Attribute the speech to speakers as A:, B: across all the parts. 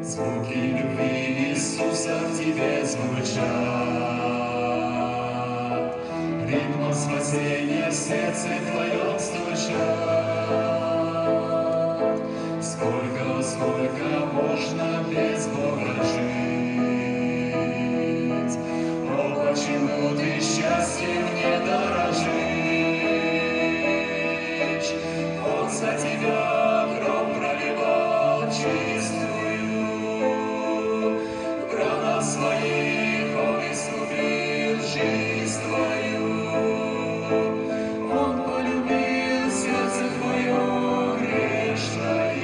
A: Звуки любви Иисуса в тебе звучат, ритмом спасения в сердце твоем стучат. Сколько можно без Бога жить? О, почему ты счастьем не дорожишь? Он за тебя кровь проливал чистую, в гранах своих Он искупил жизнь твою. Он полюбил сердце твое грешное,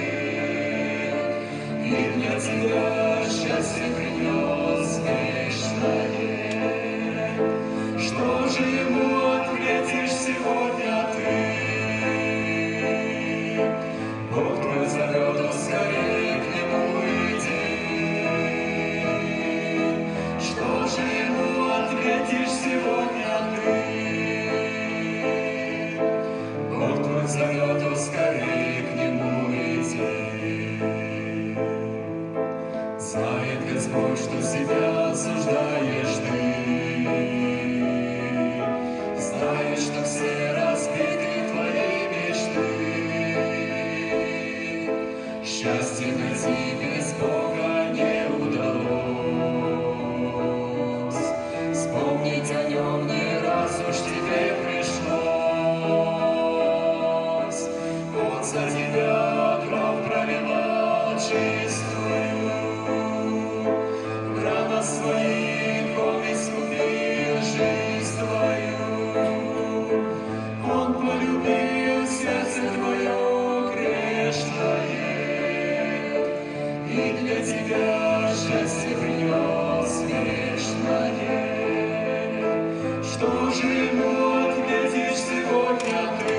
A: и для тебя счастье принес вечное. Что же ему ответишь сегодня ты? Бог твой зовет, он скорее к нему иди. Что же ему ответишь сегодня ты? Бог твой зовет, он скорее к нему иди. Знает Господь, что себя осуждаешь ты. Знает, что все разбиты твои мечты. Счастье найти без Бога не удалось. Вспомнить о нем не раз уж тебе пришлось. Он за тебя кровь проливал чистую, в гранах своих Он искупил жизнь твою. Он полюбил сердце твое грешное, и для тебя счастье принес вечное. Что же ему ответишь сегодня ты?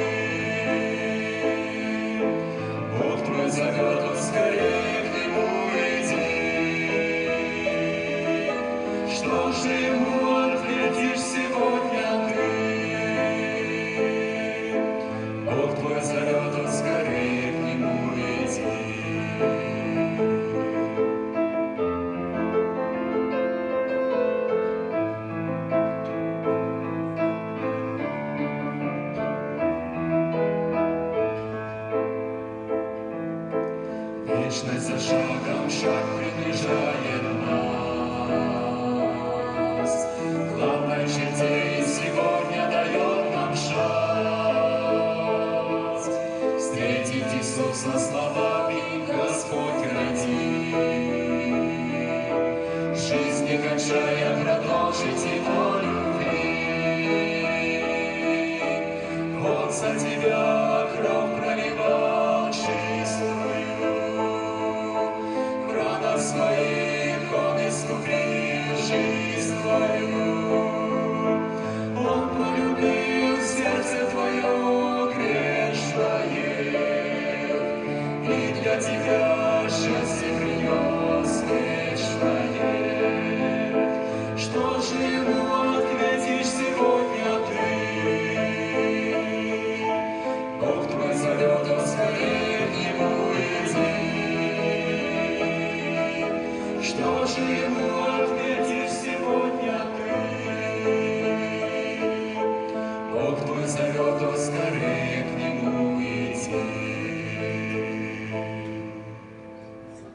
A: Бог твой зовет, он скорее к нему иди. Что же ему ответишь сегодня ты? Бог твой зовет, он скорее к нему иди. Вечность за шагом, шаг приближает нас. Главной черте сегодня дает нам шанс встретить Иисуса словами Господь роди. Жизнь не кончая, продолжить Его любви. Он за тебя кровь проливал чистую, в гранах своих Он искупил жизнь твою. Он полюбил сердце твое грешное, и для тебя счастье принес вечное. Что же ему ответишь сегодня ты? Бог твой зовет, он скорее к нему иди. Что же ему